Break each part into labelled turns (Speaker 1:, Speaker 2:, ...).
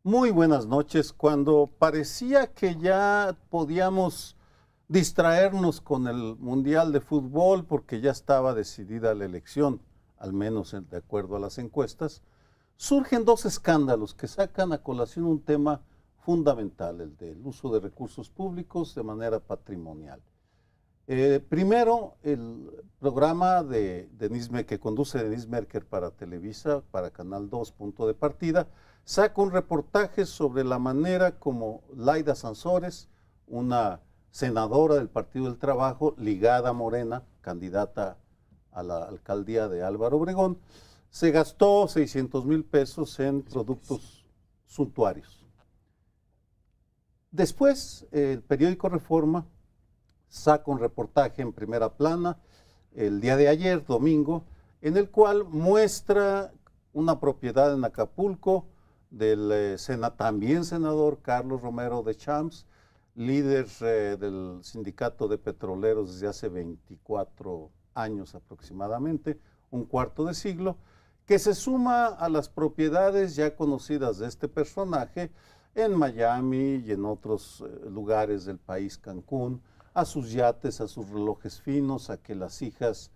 Speaker 1: Muy buenas noches. Cuando parecía que ya podíamos distraernos con el Mundial de Fútbol porque ya estaba decidida la elección, al menos de acuerdo a las encuestas, surgen dos escándalos que sacan a colación un tema fundamental, el del uso de recursos públicos de manera patrimonial. Primero, el programa que conduce Denise Merker para Televisa, para Canal 2, Punto de Partida, saca un reportaje sobre la manera como Laida Sansores, una senadora del Partido del Trabajo, ligada a Morena, candidata a la alcaldía de Álvaro Obregón, se gastó 600,000 pesos en productos suntuarios. Después, el periódico Reforma saca un reportaje en primera plana el día de ayer, domingo, en el cual muestra una propiedad en Acapulco del también senador Carlos Romero de Champs, líder del sindicato de petroleros desde hace 24 años aproximadamente, un cuarto de siglo, que se suma a las propiedades ya conocidas de este personaje en Miami y en otros lugares del país, Cancún, a sus yates, a sus relojes finos, a que las hijas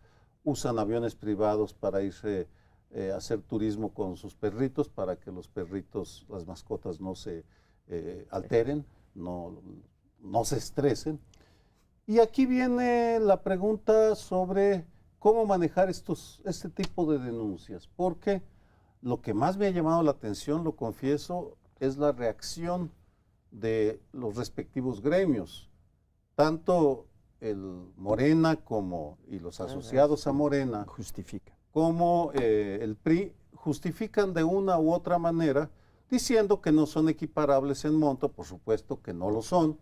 Speaker 1: usan aviones privados para irse a hacer turismo con sus perritos, para que los perritos, las mascotas, no se alteren, no se estresen. Y aquí viene la pregunta sobre cómo manejar este tipo de denuncias, porque lo que más me ha llamado la atención, lo confieso, es la reacción de los respectivos gremios. Tanto el Morena y los asociados a Morena como el PRI justifican de una u otra manera, diciendo que no son equiparables en monto, por supuesto que no lo son,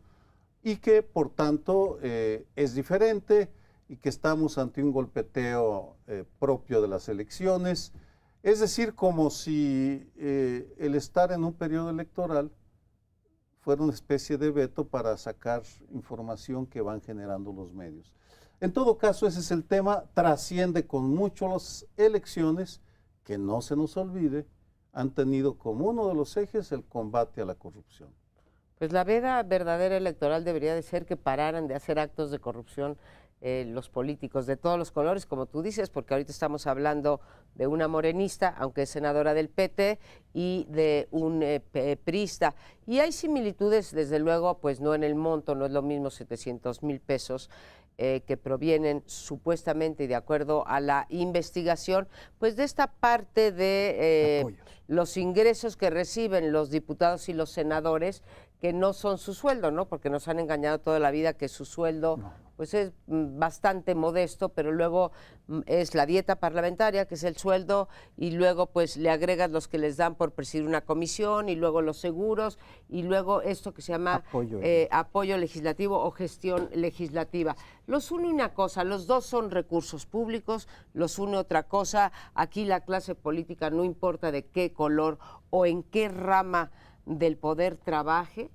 Speaker 1: y que por tanto es diferente y que estamos ante un golpeteo propio de las elecciones. Es decir, como si el estar en un periodo electoral fuera una especie de veto para sacar información que van generando los medios. En todo caso, ese es el tema, trasciende con mucho las elecciones, que no se nos olvide, han tenido como uno de los ejes el combate a la corrupción.
Speaker 2: Pues la veda verdadera electoral debería de ser que pararan de hacer actos de corrupción los políticos de todos los colores, como tú dices, porque ahorita estamos hablando de una morenista, aunque es senadora del PT, y de un priista. Y hay similitudes, desde luego, pues no en el monto, no es lo mismo 700,000 pesos que provienen supuestamente y de acuerdo a la investigación, pues de esta parte de los ingresos que reciben los diputados y los senadores, que no son su sueldo, ¿no? Porque nos han engañado toda la vida que su sueldo pues es bastante modesto, pero luego es la dieta parlamentaria, que es el sueldo, y luego pues le agregas los que les dan por presidir una comisión, y luego los seguros, y luego esto que se llama apoyo legislativo o gestión legislativa. Los une una cosa, los dos son recursos públicos, los une otra cosa. Aquí la clase política, no importa de qué color o en qué rama del poder trabaje,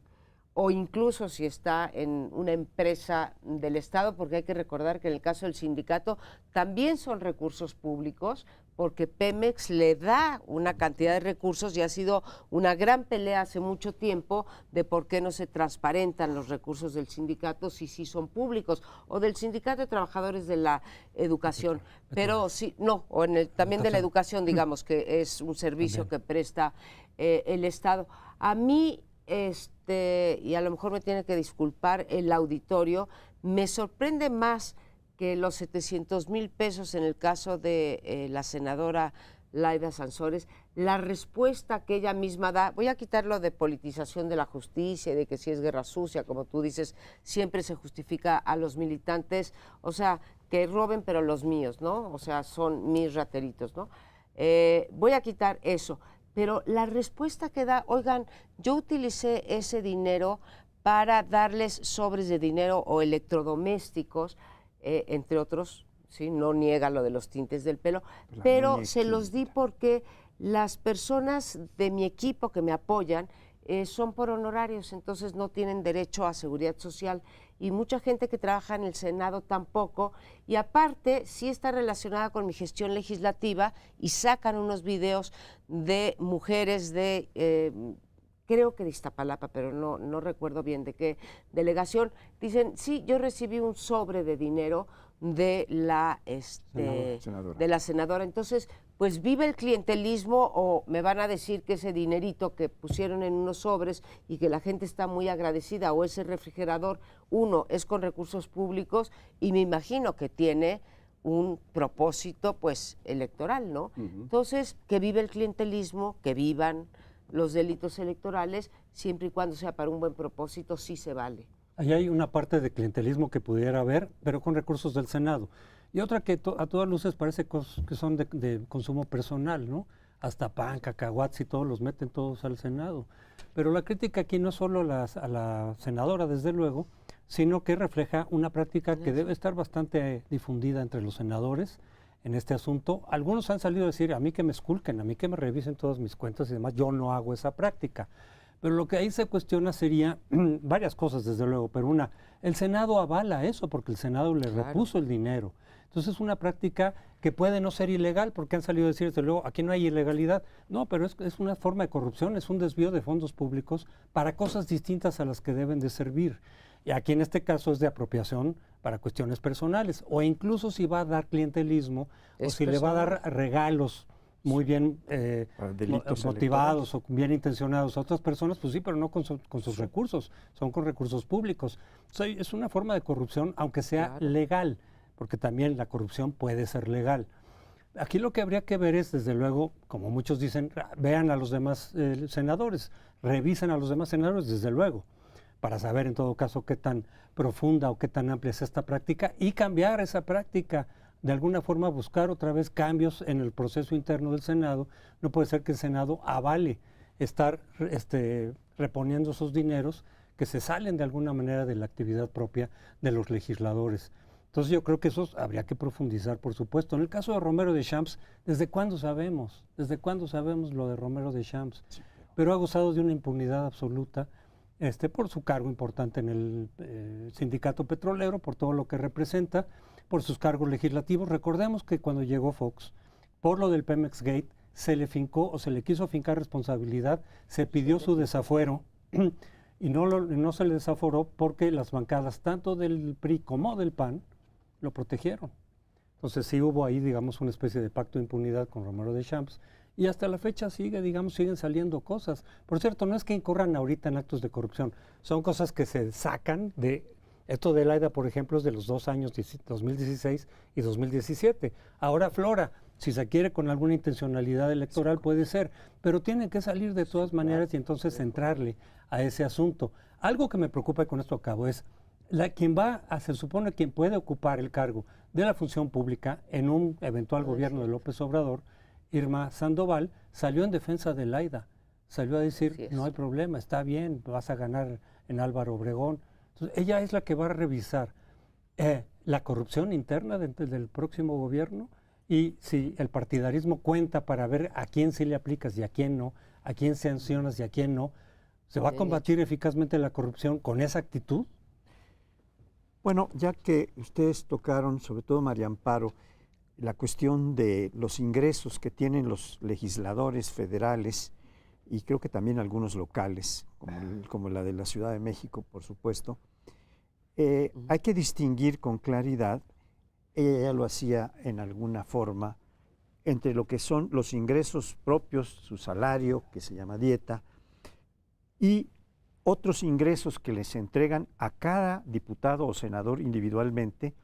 Speaker 2: o incluso si está en una empresa del Estado, porque hay que recordar que en el caso del sindicato también son recursos públicos, porque Pemex le da una cantidad de recursos y ha sido una gran pelea hace mucho tiempo de por qué no se transparentan los recursos del sindicato si sí son públicos, o del Sindicato de Trabajadores de la Educación, pero sí, no, o también de la educación, digamos, que es un servicio que presta el Estado. A mí, y a lo mejor me tiene que disculpar el auditorio, me sorprende más que los 700,000 pesos en el caso de la senadora Laida Sansores, la respuesta que ella misma da. Voy a quitarlo de politización de la justicia y de que si es guerra sucia, como tú dices, siempre se justifica a los militantes, o sea, que roben pero los míos, ¿no? O sea, son mis rateritos, ¿no? Voy a quitar eso. Pero la respuesta que da, oigan, yo utilicé ese dinero para darles sobres de dinero o electrodomésticos, entre otros, ¿sí? No niega lo de los tintes del pelo, pero se los di porque las personas de mi equipo que me apoyan son por honorarios, entonces no tienen derecho a seguridad social, y mucha gente que trabaja en el Senado tampoco, y aparte sí está relacionada con mi gestión legislativa, y sacan unos videos de mujeres creo que de Iztapalapa, pero no recuerdo bien de qué delegación, dicen, sí, yo recibí un sobre de dinero de la senadora. Entonces, pues vive el clientelismo, o me van a decir que ese dinerito que pusieron en unos sobres y que la gente está muy agradecida, o ese refrigerador, uno, es con recursos públicos y me imagino que tiene un propósito pues electoral, ¿no? Entonces, que vive el clientelismo, que vivan los delitos electorales, siempre y cuando sea para un buen propósito, sí se vale.
Speaker 3: Ahí hay una parte de clientelismo que pudiera haber, pero con recursos del Senado. Y otra que a todas luces parece que son de consumo personal, ¿no? Hasta pan, cacahuates y todos los meten todos al Senado. Pero la crítica aquí no es solo a la senadora, desde luego, sino que refleja una práctica que debe estar bastante difundida entre los senadores en este asunto. Algunos han salido a decir, a mí que me esculquen, a mí que me revisen todas mis cuentas y demás, yo no hago esa práctica. Pero lo que ahí se cuestiona sería varias cosas, desde luego, pero una, el Senado avala eso porque el Senado le repuso el dinero. Entonces es una práctica que puede no ser ilegal, porque han salido a decir, desde luego, aquí no hay ilegalidad. No, pero es una forma de corrupción, es un desvío de fondos públicos para cosas distintas a las que deben de servir. Y aquí en este caso es de apropiación para cuestiones personales, o incluso si va a dar clientelismo, o si le va a dar regalos muy bien motivados o bien intencionados a otras personas, pues sí, pero no con sus recursos, son con recursos públicos. Es una forma de corrupción, aunque sea legal, porque también la corrupción puede ser legal. Aquí lo que habría que ver es, desde luego, como muchos dicen, vean a los demás senadores, revisen a los demás senadores, desde luego, para saber en todo caso qué tan profunda o qué tan amplia es esta práctica y cambiar esa práctica, de alguna forma buscar otra vez cambios en el proceso interno del Senado. No puede ser que el Senado avale estar reponiendo esos dineros que se salen de alguna manera de la actividad propia de los legisladores. Entonces yo creo que eso habría que profundizar, por supuesto. En el caso de Romero Deschamps, ¿desde cuándo sabemos? ¿Desde cuándo sabemos lo de Romero Deschamps? Sí, pero ha gozado de una impunidad absoluta por su cargo importante en el sindicato petrolero, por todo lo que representa, por sus cargos legislativos. Recordemos que cuando llegó Fox, por lo del Pemex Gate, se le fincó o se le quiso fincar responsabilidad, se pidió su desafuero y no se le desaforó porque las bancadas tanto del PRI como del PAN lo protegieron. Entonces sí hubo ahí, digamos, una especie de pacto de impunidad con Romero Deschamps, y hasta la fecha siguen saliendo cosas. Por cierto, no es que incurran ahorita en actos de corrupción, son cosas que se sacan de... Esto de Laida, por ejemplo, es de los 2 años, 2016 y 2017. Ahora aflora, si se quiere con alguna intencionalidad electoral puede ser, pero tienen que salir de todas maneras y entonces entrarle a ese asunto. Algo que me preocupa, y con esto acabo, es se supone quien puede ocupar el cargo de la función pública en un eventual gobierno de López Obrador, Irma Sandoval, salió en defensa de Laida, salió a decir, no hay problema, está bien, vas a ganar en Álvaro Obregón. Entonces, ella es la que va a revisar la corrupción interna del próximo gobierno, y si el partidarismo cuenta para ver a quién sí le aplicas y a quién no, a quién sancionas y a quién no. ¿Se va a combatir eficazmente la corrupción con esa actitud?
Speaker 4: Bueno, ya que ustedes tocaron, sobre todo María Amparo, la cuestión de los ingresos que tienen los legisladores federales y creo que también algunos locales, como la de la Ciudad de México, por supuesto, hay que distinguir con claridad, ella lo hacía en alguna forma, entre lo que son los ingresos propios, su salario, que se llama dieta, y otros ingresos que les entregan a cada diputado o senador individualmente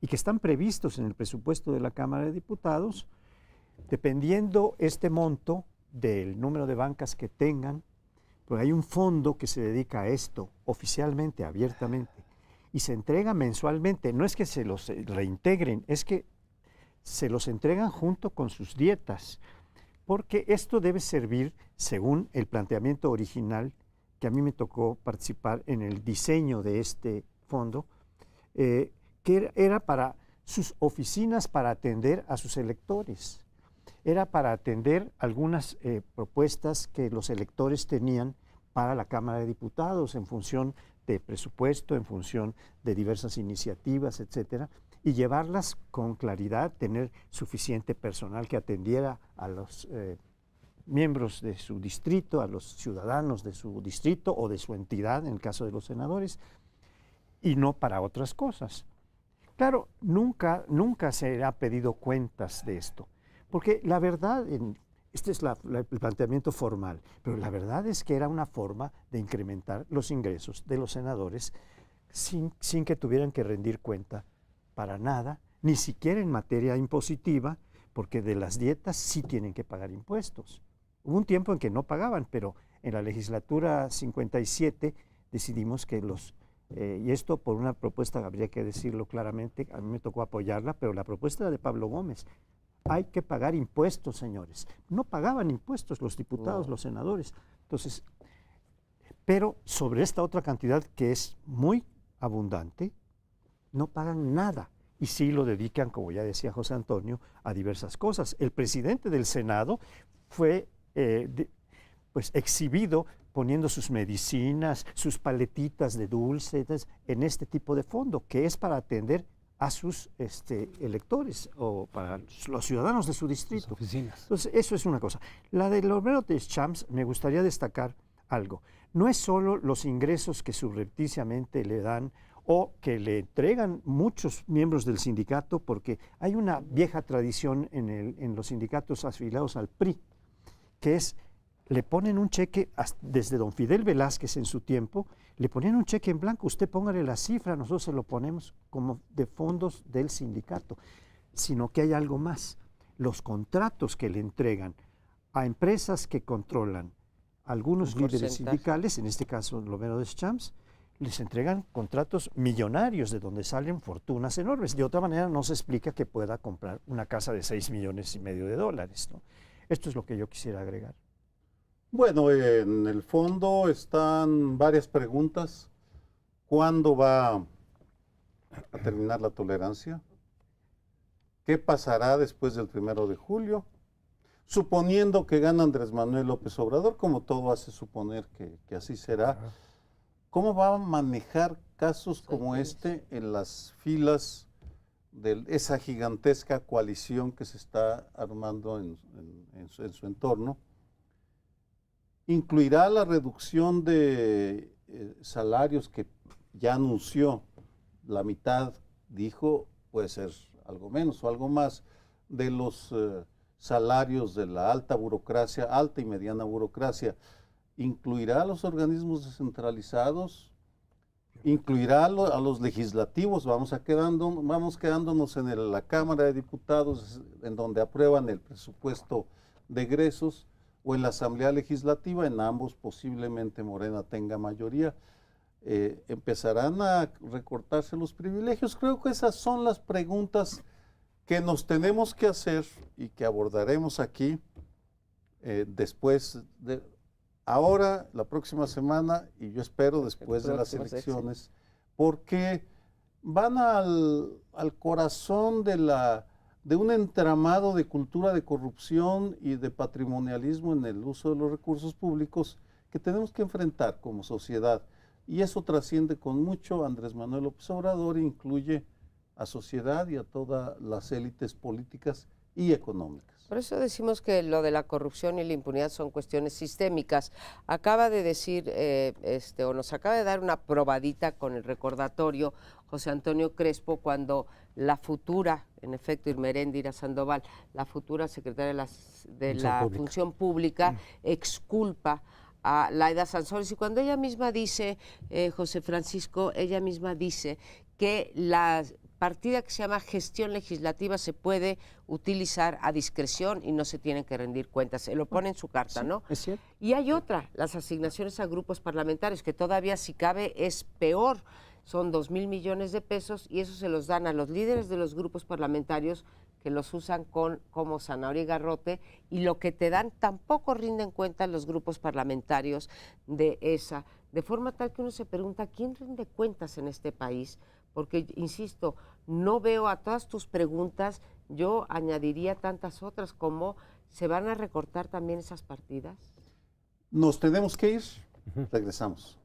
Speaker 4: y que están previstos en el presupuesto de la Cámara de Diputados, dependiendo este monto del número de bancas que tengan, pues hay un fondo que se dedica a esto oficialmente, abiertamente, y se entrega mensualmente. No es que se los reintegren, es que se los entregan junto con sus dietas, porque esto debe servir, según el planteamiento original, que a mí me tocó participar en el diseño de este fondo, que era para sus oficinas para atender a sus electores. Era para atender algunas propuestas que los electores tenían para la Cámara de Diputados en función de presupuesto, en función de diversas iniciativas, etcétera, y llevarlas con claridad, tener suficiente personal que atendiera a los miembros de su distrito, a los ciudadanos de su distrito o de su entidad, en el caso de los senadores, y no para otras cosas. Claro, nunca se ha pedido cuentas de esto, porque la verdad, este es el planteamiento formal, pero la verdad es que era una forma de incrementar los ingresos de los senadores sin que tuvieran que rendir cuenta para nada, ni siquiera en materia impositiva, porque de las dietas sí tienen que pagar impuestos. Hubo un tiempo en que no pagaban, pero en la legislatura 57 decidimos que y esto por una propuesta, habría que decirlo claramente, a mí me tocó apoyarla, pero la propuesta era de Pablo Gómez. Hay que pagar impuestos, señores. No pagaban impuestos los diputados, los senadores. Entonces, pero sobre esta otra cantidad que es muy abundante, no pagan nada. Y sí lo dedican, como ya decía José Antonio, a diversas cosas. El presidente del Senado fue pues exhibido poniendo sus medicinas, sus paletitas de dulces en este tipo de fondo, que es para atender a sus electores o para los ciudadanos de su distrito.
Speaker 3: Las oficinas.
Speaker 4: Entonces, eso es una cosa. La de Romero Deschamps, me gustaría destacar algo. No es solo los ingresos que subrepticiamente le dan o que le entregan muchos miembros del sindicato, porque hay una vieja tradición en los sindicatos afiliados al PRI, que es, le ponen un cheque, desde don Fidel Velázquez en su tiempo, le ponían un cheque en blanco, usted póngale la cifra, nosotros se lo ponemos como de fondos del sindicato, sino que hay algo más. Los contratos que le entregan a empresas que controlan algunos líderes sindicales, en este caso Romero Deschamps, les entregan contratos millonarios de donde salen fortunas enormes. De otra manera no se explica que pueda comprar una casa de $6,5 millones de dólares, ¿no? Esto es lo que yo quisiera agregar.
Speaker 1: Bueno, en el fondo están varias preguntas. ¿Cuándo va a terminar la tolerancia? ¿Qué pasará después del 1 de julio? Suponiendo que gana Andrés Manuel López Obrador, como todo hace suponer que así será, ¿cómo va a manejar casos como este en las filas de esa gigantesca coalición que se está armando en su entorno? ¿Incluirá la reducción de salarios que ya anunció? La mitad, dijo, puede ser algo menos o algo más, de los salarios de la alta burocracia, alta y mediana burocracia. ¿Incluirá a los organismos descentralizados? ¿Incluirá a los legislativos? Vamos quedándonos en la Cámara de Diputados, en donde aprueban el presupuesto de egresos, o en la Asamblea Legislativa, en ambos posiblemente Morena tenga mayoría. ¿Empezarán a recortarse los privilegios? Creo que esas son las preguntas que nos tenemos que hacer y que abordaremos aquí después de ahora, la próxima semana, y yo espero después de las elecciones, porque van al corazón de un entramado de cultura de corrupción y de patrimonialismo en el uso de los recursos públicos que tenemos que enfrentar como sociedad. Y eso trasciende con mucho a Andrés Manuel López Obrador e incluye a sociedad y a todas las élites políticas y económicas.
Speaker 2: Por eso decimos que lo de la corrupción y la impunidad son cuestiones sistémicas. Acaba de decir, o nos acaba de dar una probadita con el recordatorio José Antonio Crespo, cuando la futura, en efecto, Irmeréndira Sandoval, la futura secretaria de la Función Pública, exculpa a Laida Sansores. Y cuando ella misma dice, José Francisco, ella misma dice que la partida que se llama gestión legislativa se puede utilizar a discreción y no se tienen que rendir cuentas. Se lo pone en su carta,
Speaker 4: sí,
Speaker 2: ¿no?
Speaker 4: Es cierto.
Speaker 2: Y hay otra, las asignaciones a grupos parlamentarios, que todavía, si cabe, es peor. Son 2,000 millones de pesos y eso se los dan a los líderes de los grupos parlamentarios, que los usan como zanahoria y garrote, y lo que te dan tampoco rinden cuenta los grupos parlamentarios de esa. De forma tal que uno se pregunta, ¿quién rinde cuentas en este país? Porque, insisto, no veo a todas tus preguntas, yo añadiría tantas otras como, ¿se van a recortar también esas partidas?
Speaker 1: Nos tenemos que ir, regresamos.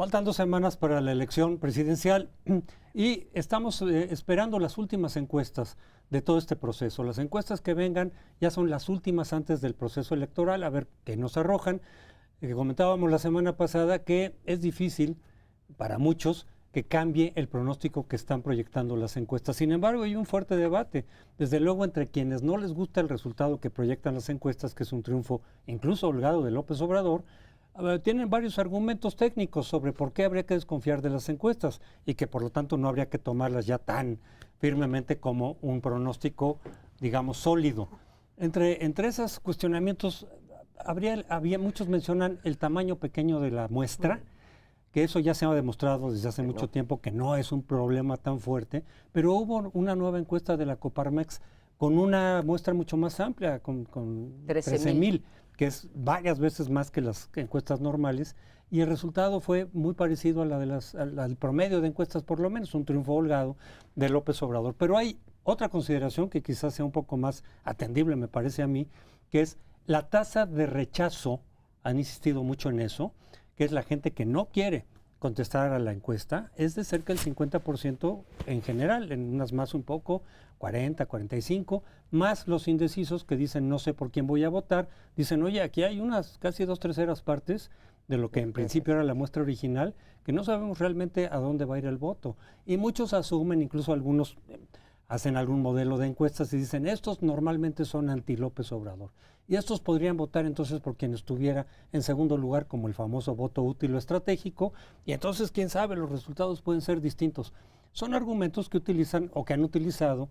Speaker 3: Faltan 2 semanas para la elección presidencial y estamos esperando las últimas encuestas de todo este proceso. Las encuestas que vengan ya son las últimas antes del proceso electoral, a ver qué nos arrojan. Comentábamos la semana pasada que es difícil para muchos que cambie el pronóstico que están proyectando las encuestas. Sin embargo, hay un fuerte debate, desde luego entre quienes no les gusta el resultado que proyectan las encuestas, que es un triunfo incluso holgado de López Obrador. Tienen varios argumentos técnicos sobre por qué habría que desconfiar de las encuestas y que por lo tanto no habría que tomarlas ya tan firmemente como un pronóstico, digamos, sólido. Entre esos cuestionamientos, muchos mencionan el tamaño pequeño de la muestra, que eso ya se ha demostrado desde hace mucho tiempo que no es un problema tan fuerte, pero hubo una nueva encuesta de la Coparmex con una muestra mucho más amplia, con 13,000, que es varias veces más que las encuestas normales, y el resultado fue muy parecido a la al promedio de encuestas, por lo menos un triunfo holgado de López Obrador. Pero hay otra consideración que quizás sea un poco más atendible, me parece a mí, que es la tasa de rechazo. Han insistido mucho en eso, que es la gente que no quiere contestar a la encuesta, es de cerca del 50% en general, en unas más un poco, 40, 45, más los indecisos que dicen no sé por quién voy a votar, dicen, oye, aquí hay unas casi 2/3 partes de lo que en principio era la muestra original, que no sabemos realmente a dónde va a ir el voto. Y muchos asumen, incluso algunos hacen algún modelo de encuestas y dicen, estos normalmente son anti López Obrador. Y estos podrían votar entonces por quien estuviera en segundo lugar, como el famoso voto útil o estratégico, y entonces, quién sabe, los resultados pueden ser distintos. Son argumentos que utilizan o que han utilizado,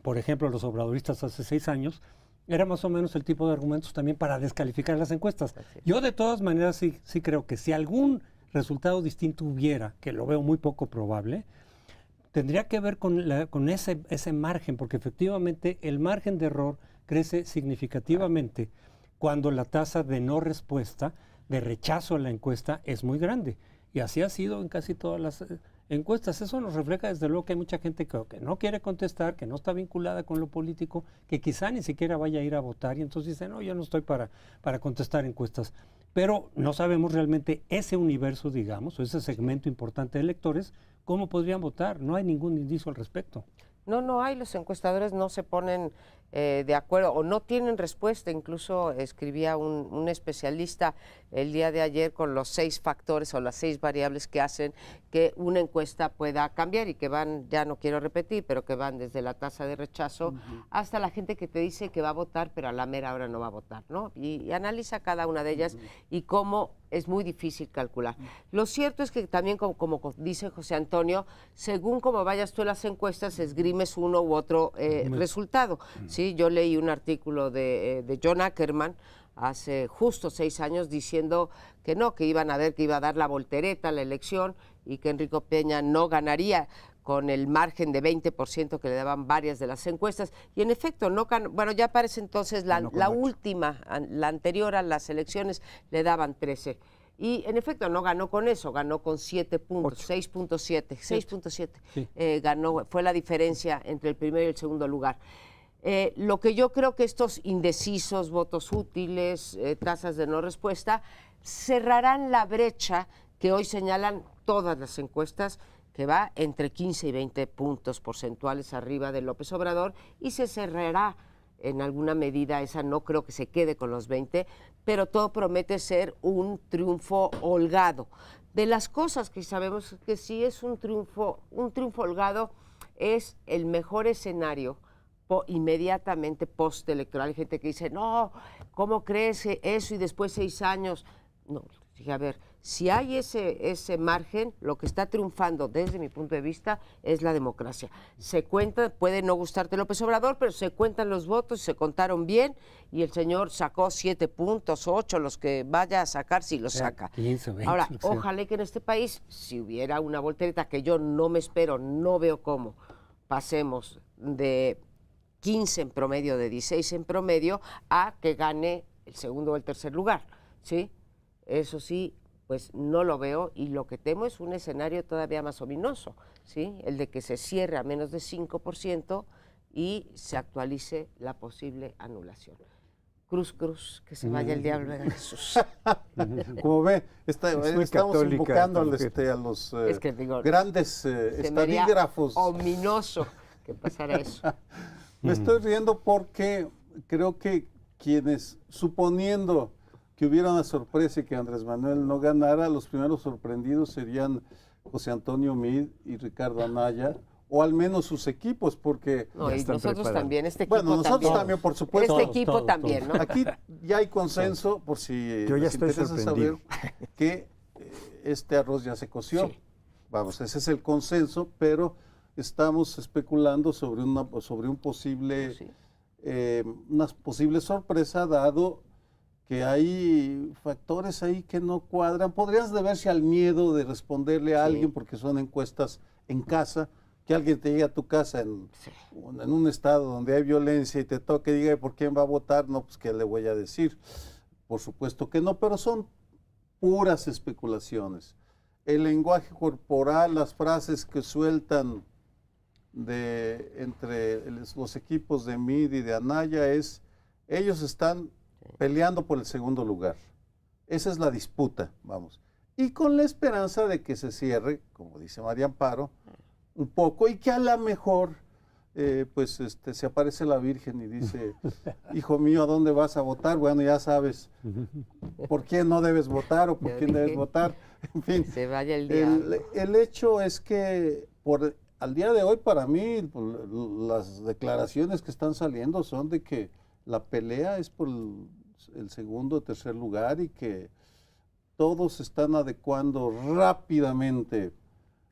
Speaker 3: por ejemplo, los obradoristas hace 6 años, era más o menos el tipo de argumentos también para descalificar las encuestas. Yo de todas maneras sí creo que si algún resultado distinto hubiera, que lo veo muy poco probable, tendría que ver con ese margen, porque efectivamente el margen de error crece significativamente cuando la tasa de no respuesta, de rechazo a la encuesta, es muy grande. Y así ha sido en casi todas las encuestas. Eso nos refleja desde luego que hay mucha gente que no quiere contestar, que no está vinculada con lo político, que quizá ni siquiera vaya a ir a votar y entonces dice, no, yo no estoy para contestar encuestas. Pero no sabemos realmente ese universo, digamos, o ese segmento importante de electores, cómo podrían votar. No hay ningún indicio al respecto.
Speaker 2: No hay, los encuestadores no se ponen de acuerdo o no tienen respuesta. Incluso escribía un especialista el día de ayer con los 6 factores o las 6 variables que hacen que una encuesta pueda cambiar y que van, ya no quiero repetir, pero que van desde la tasa de rechazo hasta la gente que te dice que va a votar, pero a la mera hora no va a votar, ¿no? Y analiza cada una de ellas y cómo es muy difícil calcular. Lo cierto es que también, como dice José Antonio, según cómo vayas tú en las encuestas, esgrimes uno u otro resultado. ¿Sí? Yo leí un artículo de John Ackerman hace justo 6 años diciendo que no, que iban a ver que iba a dar la voltereta a la elección y que Enrique Peña no ganaría con el margen de 20% que le daban varias de las encuestas. Y en efecto, bueno, ya parece entonces la última, la anterior a las elecciones, le daban 13. Y en efecto no ganó con eso, ganó con 7 puntos, 6.7.
Speaker 3: Sí.
Speaker 2: Ganó, fue la diferencia entre el primero y el segundo lugar. Lo que yo creo que estos indecisos, votos útiles, tasas de no respuesta, cerrarán la brecha que hoy señalan todas las encuestas, que va entre 15 y 20 puntos porcentuales arriba de López Obrador, y se cerrará en alguna medida, esa no creo que se quede con los 20, pero todo promete ser un triunfo holgado. De las cosas que sabemos que sí es un triunfo holgado, es el mejor escenario inmediatamente postelectoral. Hay gente que dice, no, ¿cómo crees eso? Y después 6 años. No, dije, a ver, si hay ese margen, lo que está triunfando desde mi punto de vista es la democracia. Se cuenta, puede no gustarte López Obrador, pero se cuentan los votos, se contaron bien y el señor sacó 7 puntos, 8, los que vaya a sacar, si los saca.
Speaker 3: 15, 20,
Speaker 2: ahora, ojalá que en este país, si hubiera una voltereta, que yo no me espero, no veo cómo, pasemos de 15 en promedio, de 16 en promedio, a que gane el segundo o el tercer lugar, ¿sí? Eso sí, pues no lo veo, y lo que temo es un escenario todavía más ominoso, ¿sí? El de que se cierre a menos de 5% y se actualice la posible anulación. Cruz, cruz, que se vaya el diablo en Jesús.
Speaker 1: Como ve,
Speaker 4: muy
Speaker 1: estamos
Speaker 4: católica,
Speaker 1: invocando
Speaker 4: mujer.
Speaker 1: a los
Speaker 2: Es que digo,
Speaker 1: grandes
Speaker 2: se me haría
Speaker 1: estadígrafos.
Speaker 2: ominoso que pasara eso.
Speaker 1: Me estoy riendo porque creo que quienes, suponiendo que hubiera una sorpresa y que Andrés Manuel no ganara, los primeros sorprendidos serían José Antonio Meade y Ricardo Anaya, o al menos sus equipos, porque...
Speaker 2: No,
Speaker 4: Ya
Speaker 2: y
Speaker 4: están
Speaker 2: nosotros
Speaker 4: preparados.
Speaker 2: también, este equipo
Speaker 1: Bueno, nosotros
Speaker 2: también.
Speaker 1: también, por supuesto.
Speaker 2: Este equipo
Speaker 3: Todos,
Speaker 2: también, ¿no?
Speaker 1: Aquí ya hay consenso, por si
Speaker 4: Yo ya
Speaker 1: les
Speaker 4: estoy
Speaker 1: interesa
Speaker 4: sorprendido.
Speaker 1: saber, que este arroz ya se coció.
Speaker 2: Sí.
Speaker 1: Vamos, ese es el consenso, pero estamos especulando sobre un posible,
Speaker 2: Sí.
Speaker 1: una posible sorpresa, dado que hay factores ahí que no cuadran. Podrías deberse al miedo de responderle a
Speaker 2: Sí.
Speaker 1: alguien, porque son encuestas en casa, que alguien te llegue a tu casa en un estado donde hay violencia y te toque y diga por quién va a votar, no, pues qué le voy a decir. Por supuesto que no, pero son puras especulaciones. El lenguaje corporal, las frases que sueltan entre los equipos de Meade y de Anaya ellos están peleando por el segundo lugar. Esa es la disputa, vamos. Y con la esperanza de que se cierre, como dice María Amparo, un poco y que a lo mejor se aparece la Virgen y dice, hijo mío, ¿a dónde vas a votar? Bueno, ya sabes por quién no debes votar o por
Speaker 2: Ya
Speaker 1: quién
Speaker 2: dije.
Speaker 1: debes votar. En fin,
Speaker 2: Se vaya el diablo.
Speaker 1: el hecho es que al día de hoy, para mí, las declaraciones que están saliendo son de que la pelea es por el segundo o tercer lugar y que todos se están adecuando rápidamente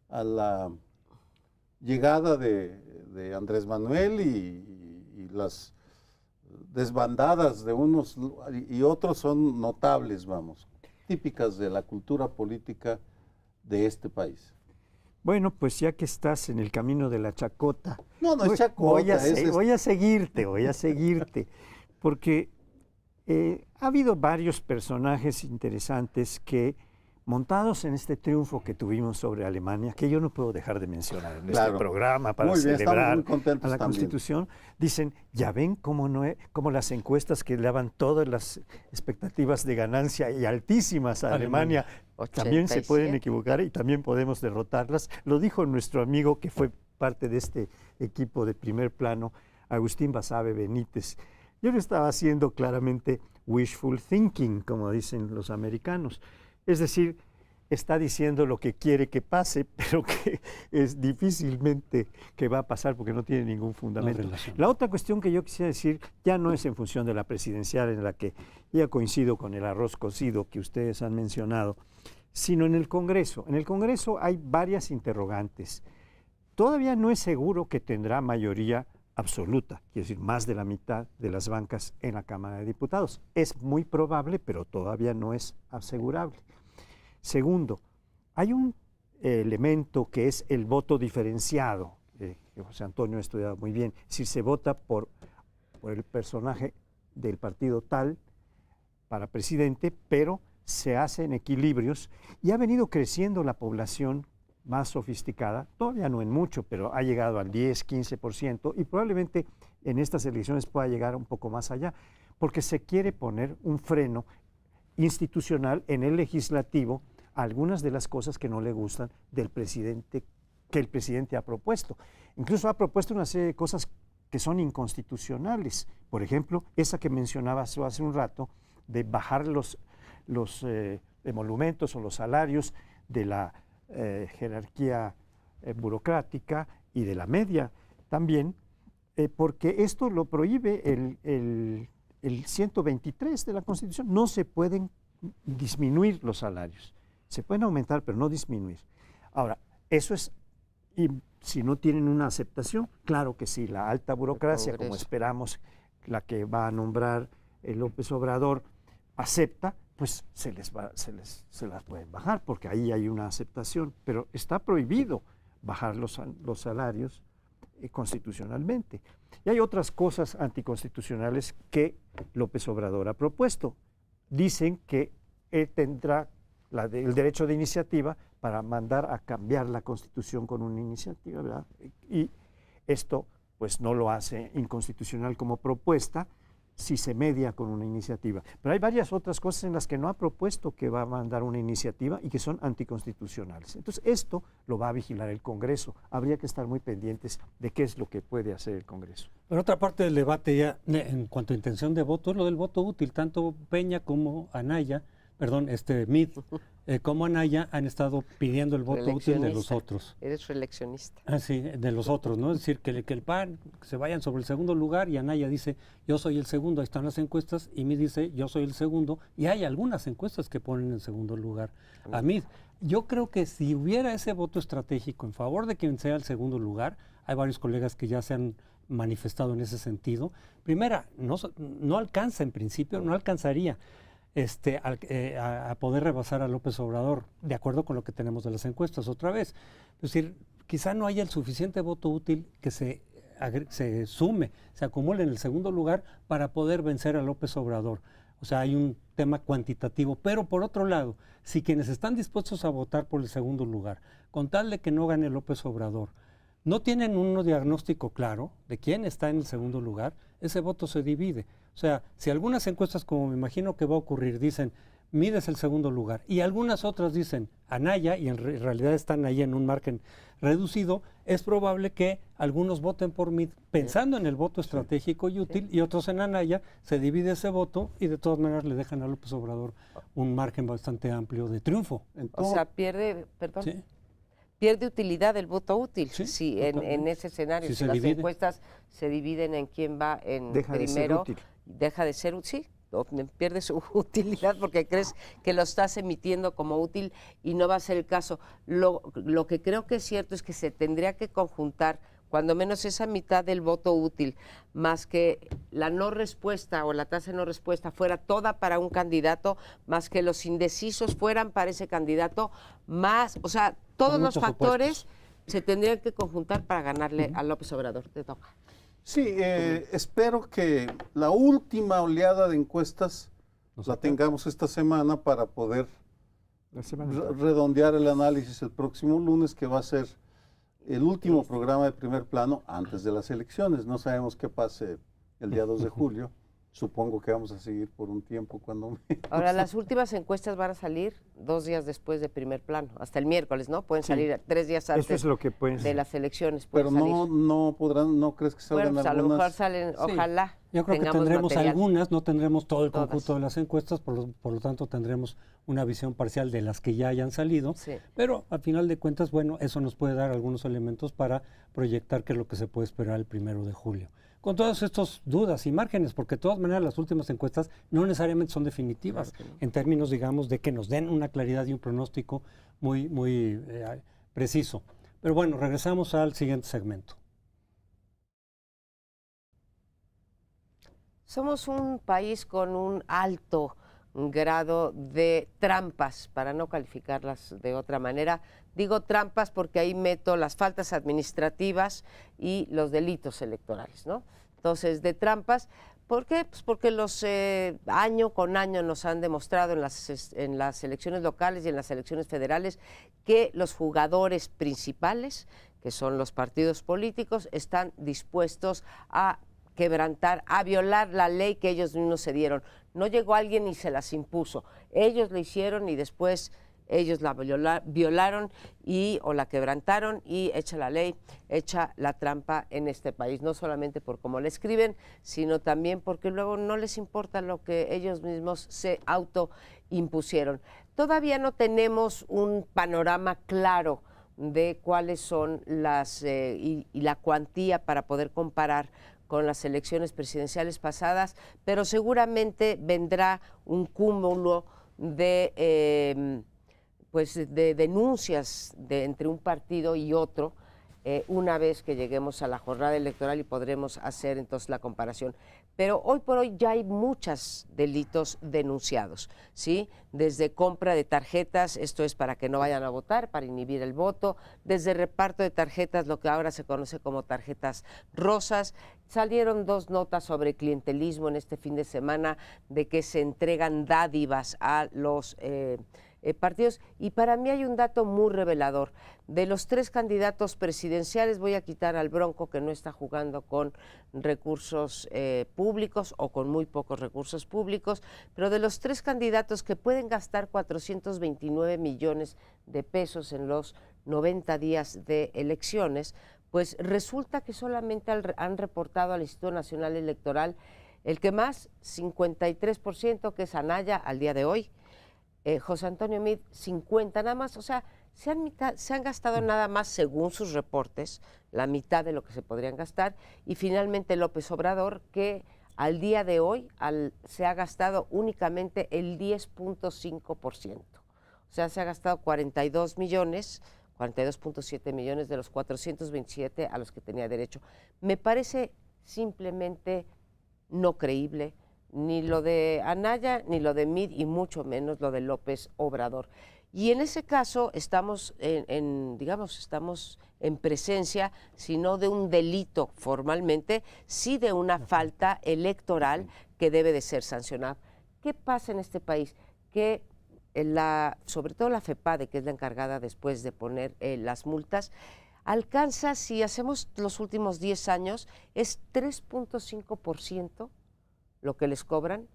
Speaker 1: a la llegada de Andrés Manuel y las desbandadas de unos y otros son notables, vamos, típicas de la cultura política de este país.
Speaker 4: Bueno, pues ya que estás en el camino de la chacota,
Speaker 1: No, no es chacota.
Speaker 4: voy a seguirte, porque ha habido varios personajes interesantes que, montados en este triunfo que tuvimos sobre Alemania, que yo no puedo dejar de mencionar en
Speaker 1: Claro.
Speaker 4: este programa para
Speaker 1: Muy bien, estamos
Speaker 4: celebrar
Speaker 1: muy contentos
Speaker 4: a la
Speaker 1: también.
Speaker 4: Constitución, dicen, ya ven cómo las encuestas que le daban todas las expectativas de ganancia y altísimas a Alemania, también se pueden
Speaker 2: 87.
Speaker 4: equivocar y también podemos derrotarlas. Lo dijo nuestro amigo que fue parte de este equipo de primer plano, Agustín Basabe Benítez. Yo lo estaba haciendo claramente wishful thinking, como dicen los americanos. Es decir, está diciendo lo que quiere que pase, pero que es difícilmente que va a pasar porque no tiene ningún fundamento. La otra cuestión que yo quisiera decir ya no es en función de la presidencial, en la que ya coincido con el arroz cocido que ustedes han mencionado, sino en el Congreso. En el Congreso hay varias interrogantes. Todavía no es seguro que tendrá mayoría absoluta, quiero decir, más de la mitad de las bancas en la Cámara de Diputados. Es muy probable, pero todavía no es asegurable. Segundo, hay un elemento que es el voto diferenciado, que José Antonio ha estudiado muy bien. Si se vota por el personaje del partido tal para presidente, pero se hacen equilibrios y ha venido creciendo la población más sofisticada, todavía no en mucho, pero ha llegado al 10, 15% y probablemente en estas elecciones pueda llegar un poco más allá, porque se quiere poner un freno institucional en el legislativo a algunas de las cosas que no le gustan del presidente, que el presidente ha propuesto. Incluso ha propuesto una serie de cosas que son inconstitucionales. Por ejemplo, esa que mencionabas hace un rato, de bajar los emolumentos o los salarios de la jerarquía burocrática y de la media también, porque esto lo prohíbe el 123 de la Constitución. No se pueden disminuir los salarios. Se pueden aumentar, pero no disminuir. Ahora, eso es, y si no tienen una aceptación, claro que sí, la alta burocracia, como esperamos, la que va a nombrar López Obrador, acepta, pues se las pueden bajar, porque ahí hay una aceptación, pero está prohibido bajar los salarios constitucionalmente. Y hay otras cosas anticonstitucionales que López Obrador ha propuesto. Dicen que él tendrá el derecho de iniciativa para mandar a cambiar la Constitución con una iniciativa, ¿verdad? Y esto pues no lo hace inconstitucional como propuesta, si se media con una iniciativa. Pero hay varias otras cosas en las que no ha propuesto que va a mandar una iniciativa y que son anticonstitucionales. Entonces, esto lo va a vigilar el Congreso. Habría que estar muy pendientes de qué es lo que puede hacer el Congreso.
Speaker 3: Pero otra parte del debate ya, en cuanto a intención de voto, es lo del voto útil. Tanto Peña como Anaya, Mid, como Anaya han estado pidiendo el voto útil de los otros.
Speaker 2: Eres reeleccionista.
Speaker 3: Ah, sí, de los otros, ¿no? Es decir, que el PAN se vayan sobre el segundo lugar y Anaya dice, yo soy el segundo, ahí están las encuestas, y Mid dice, yo soy el segundo, y hay algunas encuestas que ponen en segundo lugar a Mid. Yo creo que si hubiera ese voto estratégico en favor de quien sea el segundo lugar, hay varios colegas que ya se han manifestado en ese sentido. Primera, no alcanza en principio, no alcanzaría a poder rebasar a López Obrador, de acuerdo con lo que tenemos de las encuestas otra vez. Es decir, quizá no haya el suficiente voto útil que se sume, se acumule en el segundo lugar para poder vencer a López Obrador. O sea, hay un tema cuantitativo, pero por otro lado, si quienes están dispuestos a votar por el segundo lugar, con tal de que no gane López Obrador, no tienen un diagnóstico claro de quién está en el segundo lugar, ese voto se divide. O sea, si algunas encuestas, como me imagino que va a ocurrir, dicen Mid es el segundo lugar, y algunas otras dicen Anaya, y en realidad están ahí en un margen reducido, es probable que algunos voten por Mid pensando en el voto estratégico y útil, y otros en Anaya, se divide ese voto y de todas maneras le dejan a López Obrador un margen bastante amplio de triunfo.
Speaker 2: O sea, pierde utilidad el voto útil si en ese escenario, si las encuestas se dividen en quién va en primero, deja de ser útil, pierde su utilidad porque crees que lo estás emitiendo como útil y no va a ser el caso. Lo que creo que es cierto es que se tendría que conjuntar cuando menos esa mitad del voto útil, más que la no respuesta o la tasa de no respuesta fuera toda para un candidato, más que los indecisos fueran para ese candidato, más, o sea, todos los factores se tendrían que conjuntar para ganarle a López Obrador. Te toca.
Speaker 1: Sí, espero que la última oleada de encuestas la tengamos esta semana para poder redondear el análisis el próximo lunes, que va a ser el último programa de Primer Plano antes de las elecciones. No sabemos qué pase el día 2 de julio. Supongo que vamos a seguir por un tiempo cuando menos.
Speaker 2: Ahora, las últimas encuestas van a salir 2 días después de Primer Plano, hasta el miércoles, ¿no? Pueden salir 3 días antes de las elecciones.
Speaker 1: Pero no podrán, ¿no crees que salgan
Speaker 2: pues
Speaker 1: algunas?
Speaker 2: A lo mejor salen, ojalá.
Speaker 3: Yo creo que tendremos algunas, no tendremos todo el conjunto de las encuestas, por lo tanto tendremos una visión parcial de las que ya hayan salido, pero al final de cuentas, bueno, eso nos puede dar algunos elementos para proyectar qué es lo que se puede esperar el 1 de julio. Con todas estas dudas y márgenes, porque de todas maneras las últimas encuestas no necesariamente son definitivas, en términos, digamos, de que nos den una claridad y un pronóstico muy preciso. Pero bueno, regresamos al siguiente segmento.
Speaker 2: Somos un país con un alto grado de trampas, para no calificarlas de otra manera. Digo trampas porque ahí meto las faltas administrativas y los delitos electorales, ¿no? Entonces, de trampas, ¿por qué? Pues porque los año con año nos han demostrado en las elecciones locales y en las elecciones federales que los jugadores principales, que son los partidos políticos, están dispuestos a quebrantar, a violar la ley que ellos mismos se dieron. No llegó alguien y se las impuso. Ellos lo hicieron y después ellos la violaron o la quebrantaron y echa la ley, echa la trampa en este país. No solamente por cómo la escriben, sino también porque luego no les importa lo que ellos mismos se autoimpusieron. Todavía no tenemos un panorama claro de cuáles son y la cuantía para poder comparar con las elecciones presidenciales pasadas, pero seguramente vendrá un cúmulo de denuncias entre un partido y otro una vez que lleguemos a la jornada electoral y podremos hacer entonces la comparación. Pero hoy por hoy ya hay muchos delitos denunciados, ¿sí? Desde compra de tarjetas, esto es para que no vayan a votar, para inhibir el voto, desde reparto de tarjetas, lo que ahora se conoce como tarjetas rosas. Salieron 2 notas sobre clientelismo en este fin de semana, de que se entregan dádivas a los partidos. Y para mí hay un dato muy revelador. De los 3 candidatos presidenciales, voy a quitar al Bronco, que no está jugando con recursos públicos o con muy pocos recursos públicos, pero de los 3 candidatos que pueden gastar 429 millones de pesos en los 90 días de elecciones, pues resulta que solamente han reportado al Instituto Nacional Electoral el que más, 53%, que es Anaya al día de hoy, José Antonio Meade, 50 nada más, o sea, se han gastado nada más, según sus reportes, la mitad de lo que se podrían gastar, y finalmente López Obrador, que al día de hoy se ha gastado únicamente el 10.5%, o sea, se ha gastado 42.7 millones de los 427 a los que tenía derecho. Me parece simplemente no creíble, ni lo de Anaya, ni lo de Meade, y mucho menos lo de López Obrador. Y en ese caso estamos estamos en presencia, si no de un delito formalmente, sí de una falta electoral que debe de ser sancionada. ¿Qué pasa en este país? Que sobre todo la FEPADE, que es la encargada después de poner las multas, alcanza, si hacemos los últimos 10 años, es 3.5% lo que les cobran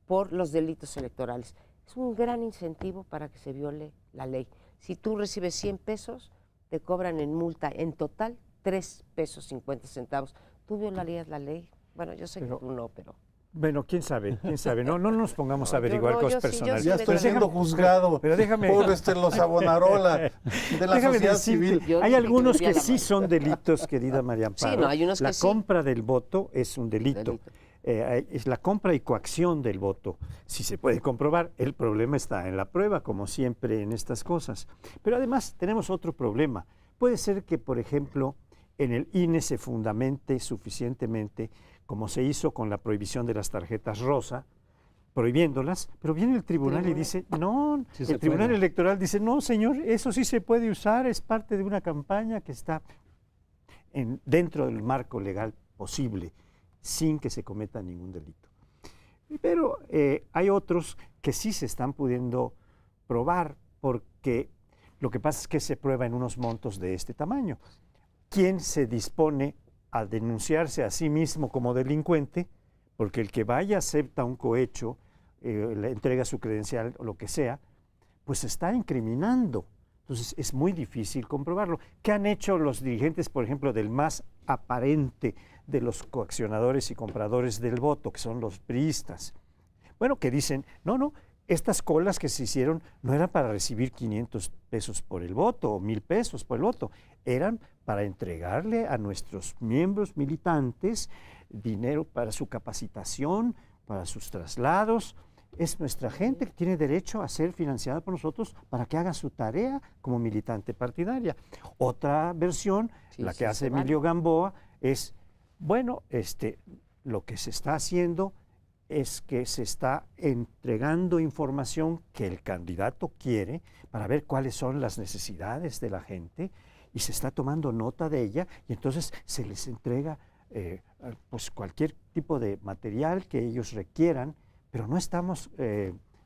Speaker 2: por los delitos electorales. Es un gran incentivo para que se viole la ley. Si tú recibes 100 pesos, te cobran en multa en total 3 pesos 50 centavos. ¿Tú violarías la ley? Bueno, yo sé que tú no, pero...
Speaker 4: Bueno, quién sabe, no nos pongamos a averiguar cosas personales.
Speaker 1: Ya estoy siendo juzgado
Speaker 4: pero déjame,
Speaker 1: por los Abonarola de la sociedad civil.
Speaker 4: Hay algunos que sí son delitos, querida María Amparo.
Speaker 2: Sí, no, hay unos
Speaker 4: la
Speaker 2: que
Speaker 4: compra del voto es un delito. Es la compra y coacción del voto. Si se puede comprobar, el problema está en la prueba, como siempre en estas cosas. Pero además tenemos otro problema. Puede ser que, por ejemplo, en el INE se fundamente suficientemente, como se hizo con la prohibición de las tarjetas rosa, prohibiéndolas, pero viene el tribunal y dice, no,
Speaker 3: sí,
Speaker 4: el tribunal electoral dice, no, señor, eso sí se puede usar, es parte de una campaña que está dentro del marco legal posible, sin que se cometa ningún delito. Pero hay otros que sí se están pudiendo probar, porque lo que pasa es que se prueba en unos montos de este tamaño. ¿Quién se dispone a denunciarse a sí mismo como delincuente? Porque el que vaya acepta un cohecho, le entrega su credencial o lo que sea, pues se está incriminando. Entonces es muy difícil comprobarlo. ¿Qué han hecho los dirigentes, por ejemplo, del más aparente de los coaccionadores y compradores del voto, que son los priistas? Bueno, que dicen, no, estas colas que se hicieron no eran para recibir 500 pesos por el voto o 1,000 pesos por el voto, eran para entregarle a nuestros miembros militantes dinero para su capacitación, para sus traslados. Es nuestra gente que tiene derecho a ser financiada por nosotros para que haga su tarea como militante partidaria. Otra versión, la que hace Emilio Gamboa, es, bueno, lo que se está haciendo es que se está entregando información que el candidato quiere para ver cuáles son las necesidades de la gente y se está tomando nota de ella y entonces se les entrega pues cualquier tipo de material que ellos requieran, pero no estamos